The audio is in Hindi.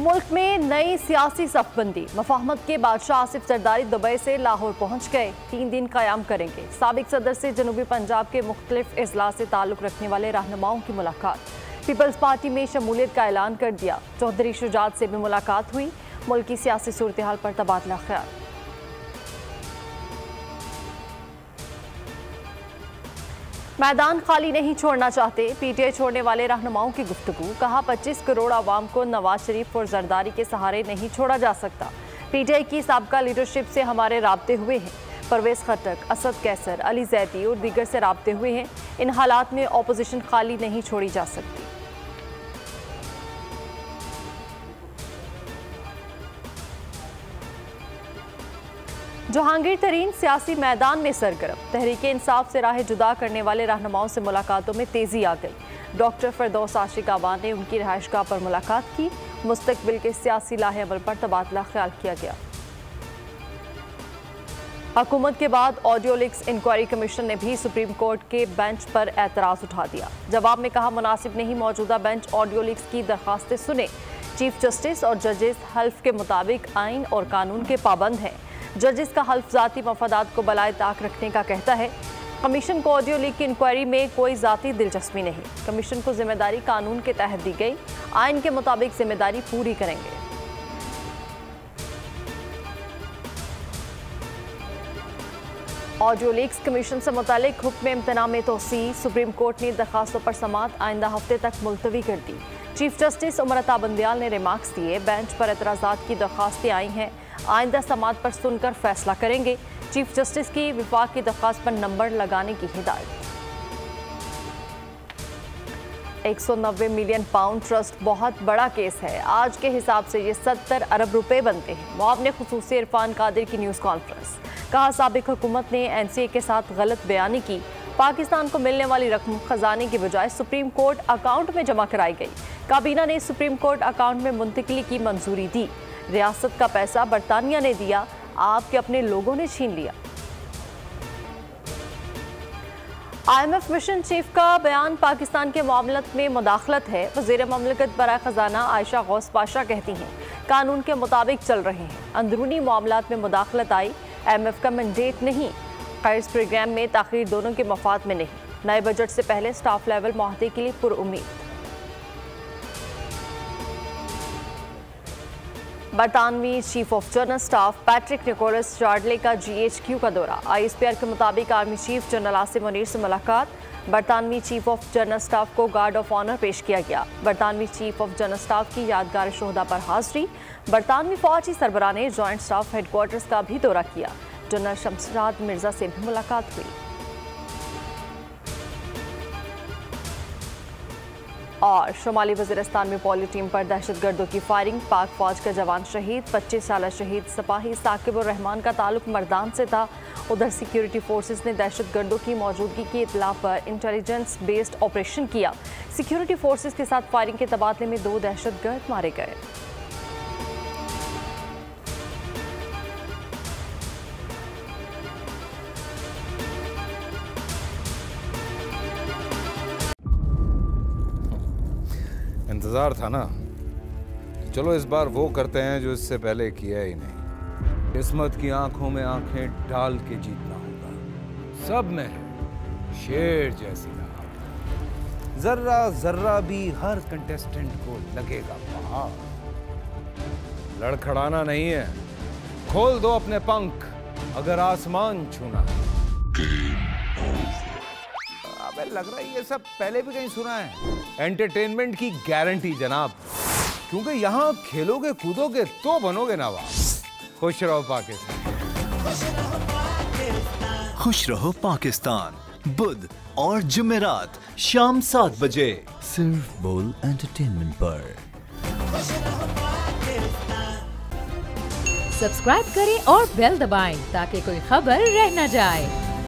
मुल्क में नई सियासी सफबंदी। मफाहमत के बादशाह आसिफ जरदारी दुबई से लाहौर पहुंच गए, 3 दिन कयाम करेंगे। साबिक सदर से जनूबी पंजाब के मुख्तलिफ अजला से ताल्लुक रखने वाले रहनुमाओं की मुलाकात। पीपल्स पार्टी में शमूलियत का ऐलान कर दिया। चौधरी शुजात से भी मुलाकात हुई। मुल्क की सियासी सूरत हाल पर तबादला ख्याल। मैदान खाली नहीं छोड़ना चाहते, पीटीआई छोड़ने वाले रहनुमाओं की गुफ्तगू। कहा 25 करोड़ आवाम को नवाज शरीफ और जरदारी के सहारे नहीं छोड़ा जा सकता। पीटीआई की साबका लीडरशिप से हमारे राब्ते हुए हैं। परवेज खट्टक, असद कैसर, अली जैदी और दीगर से राब्ते हुए हैं। इन हालात में ऑपोजिशन खाली नहीं छोड़ी जा सकती। जहांगीर तरीन सियासी मैदान में सरगर्म। तहरीक इंसाफ से राह जुदा करने वाले रहनुमाओं से मुलाकातों में तेजी आ गई। डॉक्टर फरदौस आशिक आवान ने उनकी रहायशगाह पर मुलाकात की। मुस्तकबिल के सियासी लाहे अमल पर तबादला ख्याल किया गया। हुकूमत के बाद ऑडियो लीक्स इंक्वायरी कमीशन ने भी सुप्रीम कोर्ट के बेंच पर एतराज उठा दिया। जवाब में कहा मुनासिब नहीं, मौजूदा बेंच ऑडियो लीक्स की दरखास्तें सुने। चीफ जस्टिस और जजेस हल्फ के मुताबिक आइन और कानून के पाबंद हैं। जजेस का हल्फ ज़ाती मफादात को बलाए ताक रखने का कहता है। कमीशन को ऑडियो लीक की इंक्वायरी में कोई ज़ाती दिलचस्पी नहीं। कमीशन को जिम्मेदारी कानून के तहत दी गई। आइन के मुताबिक जिम्मेदारी पूरी करेंगे। ऑडियो लीक्स कमीशन से मुतालिक हुक्म इम्तना में तोसी। सुप्रीम कोर्ट ने दरखास्तों पर समाअत आइंदा हफ्ते तक मुलतवी कर दी। चीफ जस्टिस उमर अता बंदियाल ने रिमार्क्स दिए। बेंच पर एतराज़ात की दरखास्तें आई हैं। आइंदा समाअत पर सुनकर फैसला करेंगे। चीफ जस्टिस की विफाक की दरखास्त पर नंबर लगाने की हिदायत। 190 मिलियन पाउंड ट्रस्ट बहुत बड़ा केस है। आज के हिसाब से ये 70 अरब रुपए बनते हैं। मुआवने खुसूसी इरफान कादिर की न्यूज़ कॉन्फ्रेंस। कहा साबिक हुकूमत ने एनसीए के साथ गलत बयानी की। पाकिस्तान को मिलने वाली रकम खजाने की बजाय सुप्रीम कोर्ट अकाउंट में जमा कराई गई। काबीना ने सुप्रीम कोर्ट अकाउंट में मुंतकिली की मंजूरी दी। रियासत का पैसा बरतानिया ने दिया, आपके अपने लोगों ने छीन लिया। IMF मिशन चीफ का बयान पाकिस्तान के मामलत में मुदाखलत है। वज़ीर ममलकत बराए खजाना आयशा गौस पाशा कहती हैं कानून के मुताबिक चल रहे हैं। अंदरूनी मामलात में मुदाखलत आई, IMF का मैंडेट नहीं। कर्ज प्रोग्राम में ताख़ीर दोनों के मफाद में नहीं। नए बजट से पहले स्टाफ लेवल मुआहदे के लिए पुरउम्मीद। बरतानवी chief of general staff Patrick Nicholas Chardley का GHQ का दौरा। ISPR के मुताबिक army chief general Asim Munir से मुलाकात। बरतानवी चीफ ऑफ जनरल स्टाफ को गार्ड ऑफ ऑनर पेश किया गया। बरतानवी चीफ ऑफ जनरल स्टाफ की यादगार शोहदा पर हाजिरी। बरतानवी फौजी सरबराह ने जॉइंट स्टाफ हेडक्वार्टर्स का भी दौरा किया। जनरल शमशाद मिर्जा से भी मुलाकात हुई। और शुमाली वज़ीरिस्तान में पोलियो टीम पर दहशतगर्दों की फायरिंग। पाक फौज का जवान शहीद। 25 साल शहीद सिपाही साकिब उर रहमान का ताल्लुक मर्दान से था। उधर सिक्योरिटी फोर्सेस ने दहशतगर्दों की मौजूदगी की इत्तला पर इंटेलिजेंस बेस्ड ऑपरेशन किया। सिक्योरिटी फोर्सेस के साथ फायरिंग के तबादले में 2 दहशतगर्द मारे गए। इंतज़ार था ना, चलो इस बार वो करते हैं जो इससे पहले किया ही नहीं। किस्मत की आंखों में आंखें डाल के जीतना होगा। सब में शेर जैसी राह, जर्रा जर्रा भी हर कंटेस्टेंट को लगेगा पहाड़। लड़खड़ाना नहीं है, खोल दो अपने पंख अगर आसमान छूना है। लग रहा है ये सब पहले भी कहीं सुना है। एंटरटेनमेंट की गारंटी जनाब, क्योंकि यहाँ खेलोगे कूदोगे तो बनोगे नवाब। खुश रहो पाकिस्तान। खुश रहो पाकिस्तान बुध और जुमेरात शाम 7 बजे सिर्फ बोल एंटरटेनमेंट पर। सब्सक्राइब करें और बेल दबाएं ताकि कोई खबर रह न जाए।